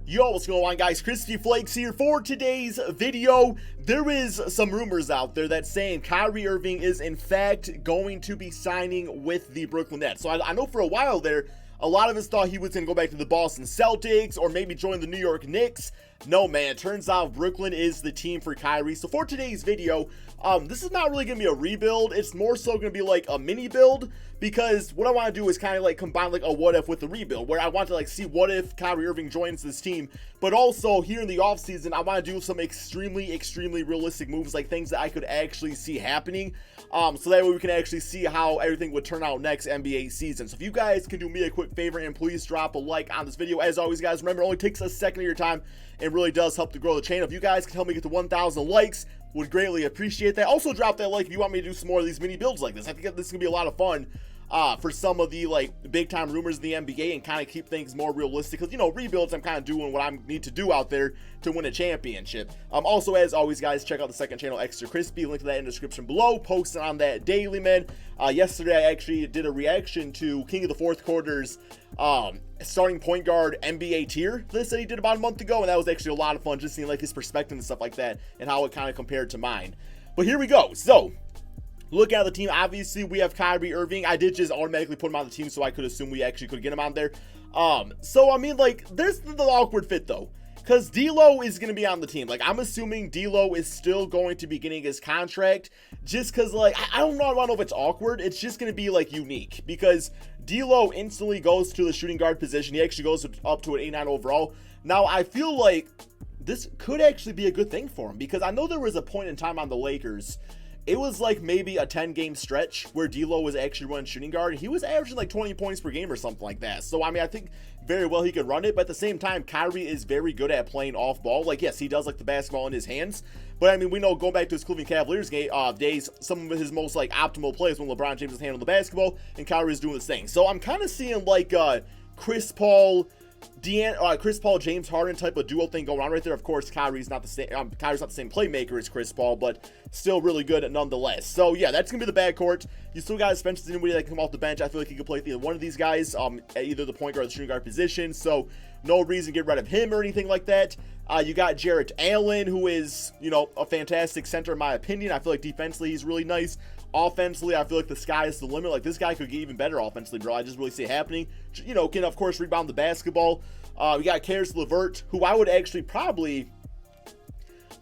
Yo, what's going on, guys? KrispyFlakes here for today's video. There is some rumors out there that saying Kyrie Irving is in fact going to be signing with the Brooklyn Nets. So I know for a while there, a lot of us thought he was going to go back to the Boston Celtics or maybe join the New York Knicks. No, man, turns out Brooklyn is the team for Kyrie. So for today's video, this is not really going to be a rebuild. It's more so going to be like a mini build, because what I want to do is kind of like combine like a what if with the rebuild, where I want to like see what if Kyrie Irving joins this team, but also here in the offseason, I want to do some extremely realistic moves, like things that I could actually see happening, so that way we can actually see how everything would turn out next NBA season. So if you guys can do me a quick favor and please drop a like on this video. As always, guys, remember, it only takes a second of your time and really does help to grow the channel. If you guys can help me get to 1,000 likes, would greatly appreciate that. Also, drop that like if you want me to do some more of these mini builds like this. I think this is gonna be a lot of fun for some of the like big time rumors in the NBA, and kind of keep things more realistic, because, you know, rebuilds, I'm kind of doing what I need to do out there to win a championship. Also, as always, guys, check out the second channel, Extra Crispy, link to that in the description below. Posting on that daily, man. Yesterday I actually did a reaction to King of the Fourth Quarter's starting point guard NBA tier list that he did about a month ago, and that was actually a lot of fun, just seeing like his perspective and stuff like that and how it kind of compared to mine. But here we go. So look at the team. Obviously, we have Kyrie Irving. I did just automatically put him on the team, so I could assume we actually could get him on there. So I mean, like, there's the awkward fit though, because DLO is going to be on the team. Like, I'm assuming DLO is still going to be getting his contract, just because, like, I don't know if it's awkward. It's just going to be, like, unique, because DLO instantly goes to the shooting guard position. He actually goes up to an 89 overall. Now, I feel like this could actually be a good thing for him, because I know there was a point in time on the Lakers, it was like maybe a 10-game stretch where DLO was actually running shooting guard, and he was averaging like 20 points per game or something like that. So, I mean, I think very well he could run it, but at the same time, Kyrie is very good at playing off ball. Like, yes, he does like the basketball in his hands, but I mean, we know, going back to his Cleveland Cavaliers days, some of his most like optimal plays when LeBron James is handling the basketball and Kyrie is doing this thing. So I'm kind of seeing like Chris Paul, James Harden type of duo thing going on right there. Of course, Kyrie's not the same. Kyrie's not the same playmaker as Chris Paul, but still really good nonetheless. So yeah, that's gonna be the backcourt. You still got Spencer Dinwiddie that can come off the bench. I feel like he could play either one of these guys, at either the point guard or the shooting guard position. So no reason to get rid of him or anything like that. You got Jarrett Allen, who is, you know, a fantastic center in my opinion. I feel like defensively he's really nice. Offensively, I feel like the sky is the limit. Like, this guy could get even better offensively, bro. I just really see it happening. You know, can of course rebound the basketball. We got Caris LeVert, who I would actually probably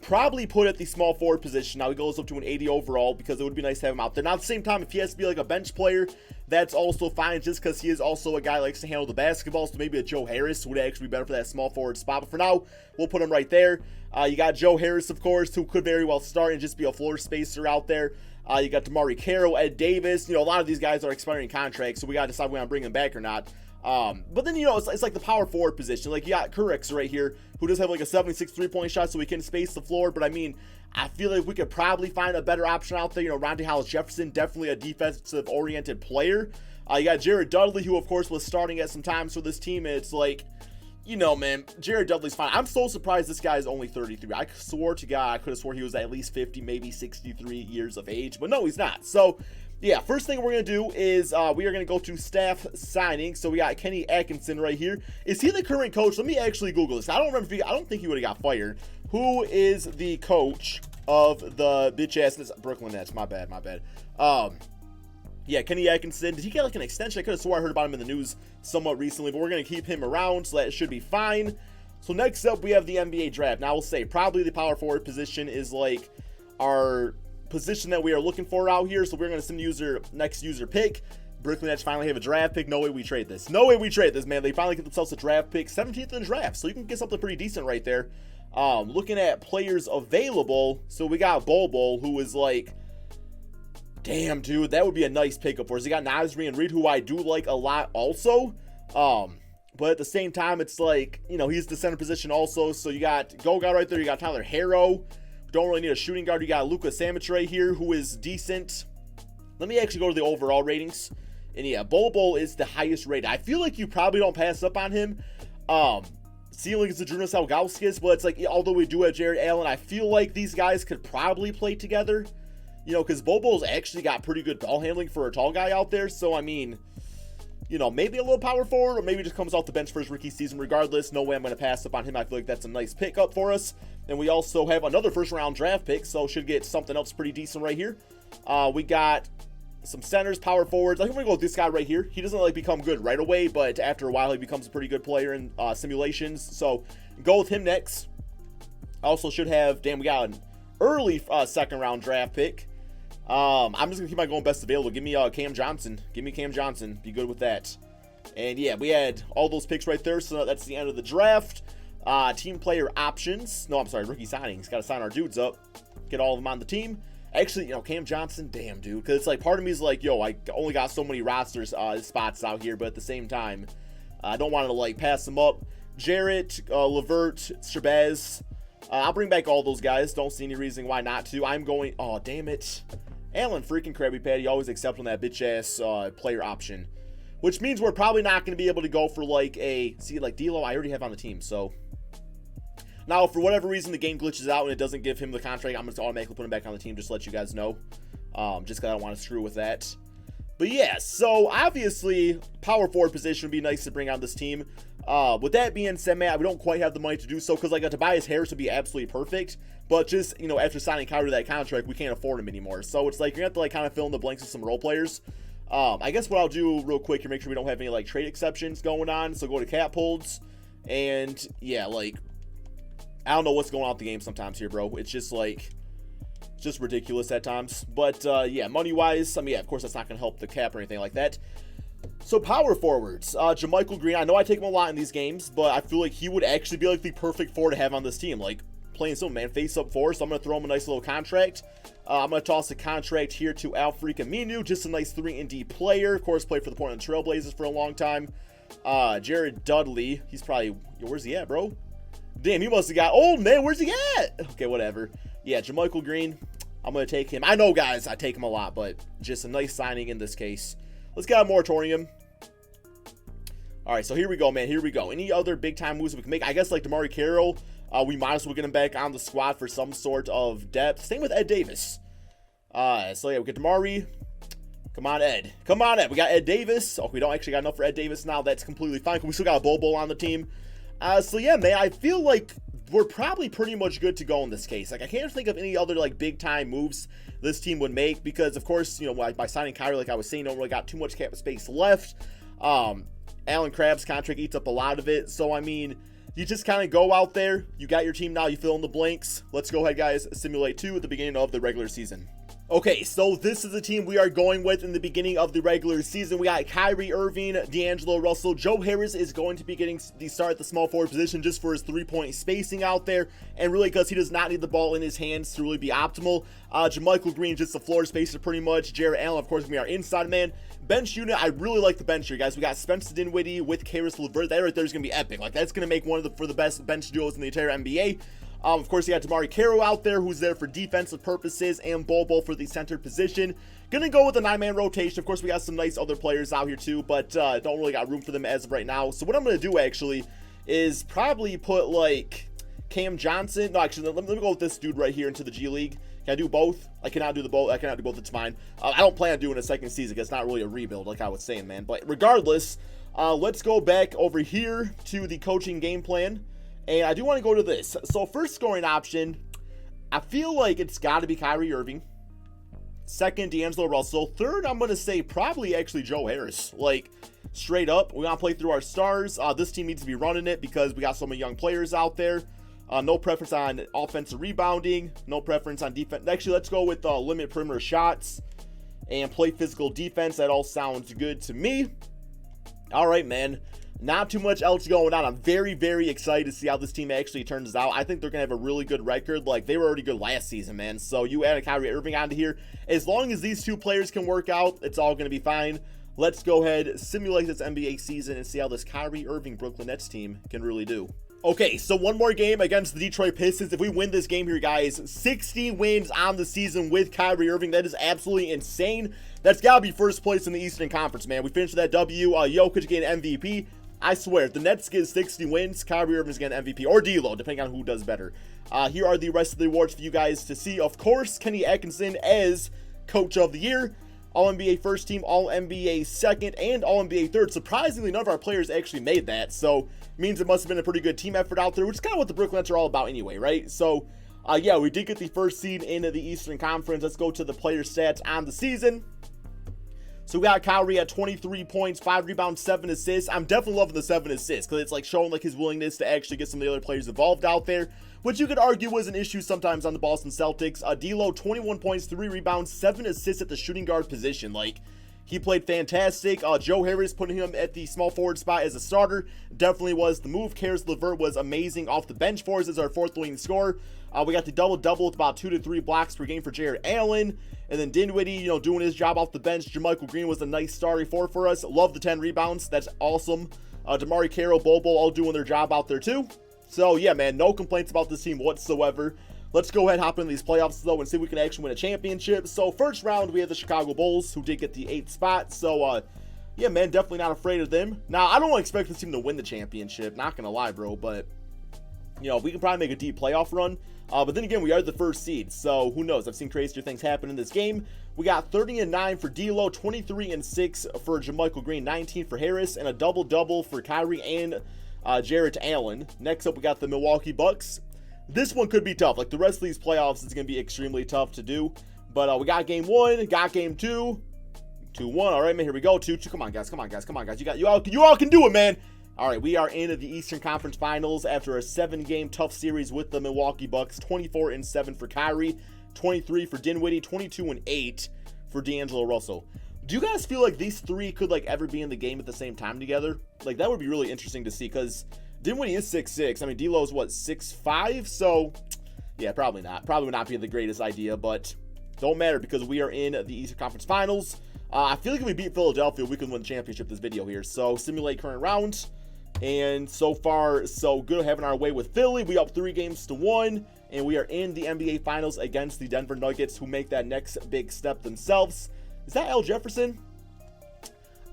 put at the small forward position. Now he goes up to an 80 overall, because it would be nice to have him out there. Now at the same time, if he has to be like a bench player, that's also fine, just because he is also a guy who likes to handle the basketball. So maybe a Joe Harris would actually be better for that small forward spot. But for now, we'll put him right there. You got Joe Harris, of course, who could very well start and just be a floor spacer out there. You got DeMarre Carroll, Ed Davis. You know, a lot of these guys are expiring contracts, so we got to decide if we want to bring them back or not. But then, you know, it's like the power forward position. Like, you got Kurix right here, who does have like a 76 three-point shot, so we can space the floor. But I mean, I feel like we could probably find a better option out there. You know, Rondae Hollis-Jefferson, definitely a defensive-oriented player. You got Jared Dudley, who of course was starting at some times for this team. And it's like, you know, man, Jared Dudley's fine. I'm so surprised this guy is only 33. I swore to God, I could have swore he was at least 50, maybe 63 years of age, but no, he's not. So yeah, first thing we're going to do is we are going to go to staff signing. So we got Kenny Atkinson right here. Is he the current coach? Let me actually Google this. I don't think he would have got fired. Who is the coach of the bitch ass Brooklyn Nets? My bad. Yeah, Kenny Atkinson. Did he get like an extension? I could have swore I heard about him in the news somewhat recently, but we're going to keep him around, so that should be fine. So next up, we have the NBA draft. Now, I will say probably the power forward position is like our position that we are looking for out here. So we're going to send next user pick. Brooklyn Nets finally have a draft pick. No way we trade this. No way we trade this, man. They finally get themselves a draft pick, 17th in the draft. So you can get something pretty decent right there. Looking at players available, so we got Bol, who is like, damn, dude, that would be a nice pickup for us. You got Nasri Reed, who I do like a lot also. But at the same time, it's like, you know, he's the center position also. So you got Goga right there. You got Tyler Harrow. Don't really need a shooting guard. You got Luka Samic right here, who is decent. Let me actually go to the overall ratings. And yeah, Bol is the highest rated. I feel like you probably don't pass up on him. Ceiling is the Drunas Ilgauskas, but it's like, although we do have Jared Allen, I feel like these guys could probably play together. You know, because Bobo's actually got pretty good ball handling for a tall guy out there. So, I mean, you know, maybe a little power forward, or maybe just comes off the bench for his rookie season. Regardless, no way I'm going to pass up on him. I feel like that's a nice pickup for us. And we also have another first-round draft pick, so should get something else pretty decent right here. We got some centers, power forwards. I think I'm going to go with this guy right here. He doesn't like become good right away, but after a while, he becomes a pretty good player in simulations. So go with him next. Also should have, damn, we got an early second-round draft pick. I'm just going to keep on going best available. Give me Cam Johnson. Give me Cam Johnson. Be good with that. And yeah, we had all those picks right there, so that's the end of the draft. Team player options. No, I'm sorry, rookie signings. Got to sign our dudes up. Get all of them on the team. Actually, you know, Cam Johnson, damn, dude. Because it's like, part of me is like, yo, I only got so many rosters spots out here, but at the same time, I don't want to, like, pass them up. Jarrett, Levert, Shabazz. I'll bring back all those guys. Don't see any reason why not to. I'm going, oh, damn it. Alan freaking Krabby Patty always accepts on that bitch-ass player option. Which means we're probably not going to be able to go for, like, see, like, DLO I already have on the team, so. Now, for whatever reason, the game glitches out and it doesn't give him the contract, I'm just automatically put him back on the team, just to let you guys know. Just because I don't want to screw with that. But yeah, so obviously, power forward position would be nice to bring on this team. With that being said, man, we don't quite have the money to do so, because like a Tobias Harris would be absolutely perfect. But just, you know, after signing Kyrie to that contract, we can't afford him anymore. So it's like, you're going to have to like kind of fill in the blanks with some role players. I guess what I'll do real quick here, make sure we don't have any like trade exceptions going on. So go to cap holds. And yeah, like, I don't know what's going on with the game sometimes here, bro. It's just like, just ridiculous at times. But yeah, money-wise, I mean, yeah, of course that's not going to help the cap or anything like that. So power forwards, JaMychal Green, I know I take him a lot in these games, but I feel like he would actually be like the perfect forward to have on this team. Like, playing so, man, face up forward, so I'm going to throw him a nice little contract. I'm going to toss a contract here to Al-Farouq Aminu, just a nice 3-and-D player. Of course, played for the Portland Trail Blazers for a long time. Jared Dudley, he's probably, where's he at, bro? Damn, he must have got old, man. Where's he at? Okay, whatever. Yeah, JaMychal Green, I'm going to take him. I know, guys, I take him a lot, but just a nice signing in this case. Let's get a moratorium. All right, so here we go, man. Here we go. Any other big-time moves we can make? I guess, like, DeMarre Carroll, we might as well get him back on the squad for some sort of depth. Same with Ed Davis. So, yeah, we get DeMarre. Come on, Ed. Come on, Ed. We got Ed Davis. Oh, we don't actually got enough for Ed Davis now. That's completely fine. We still got a Bol on the team. So, yeah, man, I feel like we're probably pretty much good to go in this case. Like, I can't think of any other, like, big-time moves this team would make because, of course, you know, by signing Kyrie, like I was saying, don't really got too much cap space left. Alan Crabb's contract eats up a lot of it. So, I mean, you just kind of go out there. You got your team now. You fill in the blanks. Let's go ahead, guys. Simulate 2 at the beginning of the regular season. Okay, so this is the team we are going with in the beginning of the regular season. We got Kyrie Irving, D'Angelo Russell. Joe Harris is going to be getting the start at the small forward position just for his three-point spacing out there, and really because he does not need the ball in his hands to really be optimal. JaMychal Green, just the floor spacer pretty much. Jarrett Allen, of course, we are inside man. Bench unit, I really like the bench here, guys. We got Spencer Dinwiddie with Caris LeVert. That right there is going to be epic. Like, that's going to make one of the best bench duos in the entire NBA. Of course, you got DeMarre Carroll out there, who's there for defensive purposes, and Bol for the center position. Gonna go with a 9-man rotation. Of course, we got some nice other players out here too, but don't really got room for them as of right now. So what I'm gonna do actually is probably put like Cam Johnson. No, actually, let me go with this dude right here into the G League. Can I do both? I cannot do the both. I cannot do both. It's fine. I don't plan on doing a second season because it's not really a rebuild, like I was saying, man. But regardless, let's go back over here to the coaching game plan. And I do want to go to this. So first scoring option, I feel like it's got to be Kyrie Irving. Second, D'Angelo Russell. Third, I'm going to say probably actually Joe Harris. Like, straight up, we're going to play through our stars. This team needs to be running it because we got so many young players out there. No preference on offensive rebounding. No preference on defense. Actually, let's go with limit perimeter shots and play physical defense. That all sounds good to me. All right, man. Not too much else going on. I'm very, very excited to see how this team actually turns out. I think they're going to have a really good record. Like, they were already good last season, man. So you add a Kyrie Irving onto here. As long as these two players can work out, it's all going to be fine. Let's go ahead, simulate this NBA season, and see how this Kyrie Irving Brooklyn Nets team can really do. Okay, so one more game against the Detroit Pistons. If we win this game here, guys, 60 wins on the season with Kyrie Irving. That is absolutely insane. That's got to be first place in the Eastern Conference, man. We finished that W. Jokic getting MVP. I swear, if the Nets get 60 wins, Kyrie Irving's getting MVP, or DLO, depending on who does better. Here are the rest of the awards for you guys to see. Of course, Kenny Atkinson as Coach of the Year. All-NBA first team, All-NBA second, and All-NBA third. Surprisingly, none of our players actually made that, so means it must have been a pretty good team effort out there, which is kind of what the Brooklyn Nets are all about anyway, right? So, yeah, we did get the first seed into the Eastern Conference. Let's go to the player stats on the season. So we got Kyrie at 23 points, 5 rebounds, 7 assists. I'm definitely loving the 7 assists because it's like showing like his willingness to actually get some of the other players involved out there, which you could argue was an issue sometimes on the Boston Celtics. D'Lo, 21 points, 3 rebounds, 7 assists at the shooting guard position. Like, he played fantastic. Joe Harris putting him at the small forward spot as a starter definitely was the move. Caris LeVert was amazing off the bench for us as our 4th leading scorer. We got the double-double with about 2 to 3 blocks per game for Jarrett Allen. And then Dinwiddie, you know, doing his job off the bench. JaMychal Green was a nice starting four for us. Love the 10 rebounds. That's awesome. DeMarre Carroll, Bobo, all doing their job out there too. So, yeah, man, no complaints about this team whatsoever. Let's go ahead and hop into these playoffs, though, and see if we can actually win a championship. So, first round, we have the Chicago Bulls, who did get the 8th spot. So, yeah, man, definitely not afraid of them. Now, I don't expect this team to win the championship. Not going to lie, bro, but, you know, we can probably make a deep playoff run. But then again, we are the first seed, so who knows? I've seen crazier things happen in this game. We got 30-9 for D'Lo, 23-6 for JaMychal Green, 19 for Harris, and a double-double for Kyrie and Jarrett Allen. Next up, we got the Milwaukee Bucks. This one could be tough. Like, the rest of these playoffs is going to be extremely tough to do. But we got game 1, got game 2. 2-1. All right, man, here we go. 2-2. Come on, guys. Come on, guys. Come on, guys. You all can do it, man. All right, we are into the Eastern Conference Finals after a 7-game tough series with the Milwaukee Bucks. 24-7 for Kyrie, 23 for Dinwiddie, 22-8 for D'Angelo Russell. Do you guys feel like these three could like ever be in the game at the same time together? Like, that would be really interesting to see because Dinwiddie is 6'6". I mean, D'Lo's what, 6'5"? So, yeah, probably not. Probably would not be the greatest idea, but don't matter because we are in the Eastern Conference Finals. I feel like if we beat Philadelphia, we can win the championship this video here. So, simulate current round. And so far, so good having our way with Philly. We up 3-1, and we are in the NBA Finals against the Denver Nuggets, who make that next big step themselves. Is that Al Jefferson?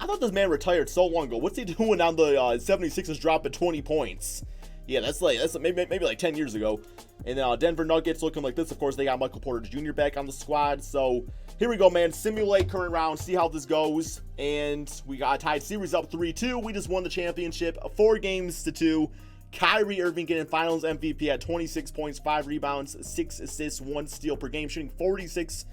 I thought this man retired so long ago. What's he doing on the 76ers dropping 20 points? Yeah, that's maybe like 10 years ago. And then Denver Nuggets looking like this. Of course, they got Michael Porter Jr. back on the squad. So here we go, man. Simulate current round. See how this goes. And we got a tied series up 3-2. We just won the championship 4-2. Kyrie Irving getting Finals MVP at 26 points, 5 rebounds, 6 assists, 1 steal per game, shooting 46%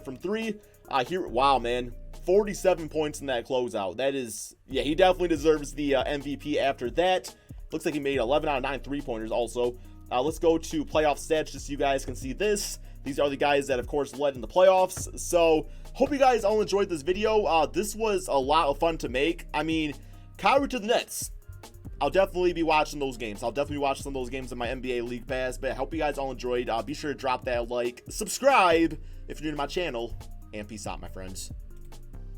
from 3. Wow, man. 47 points in that closeout. That is, yeah, he definitely deserves the MVP after that. Looks like he made 11 out of 9 3-pointers also. Let's go to playoff stats just so you guys can see this. These are the guys that, of course, led in the playoffs. So, hope you guys all enjoyed this video. This was a lot of fun to make. I mean, Kyrie to the Nets. I'll definitely be watching those games. I'll definitely watch some of those games in my NBA League Pass. But I hope you guys all enjoyed. Be sure to drop that like, subscribe if you're new to my channel, and peace out, my friends.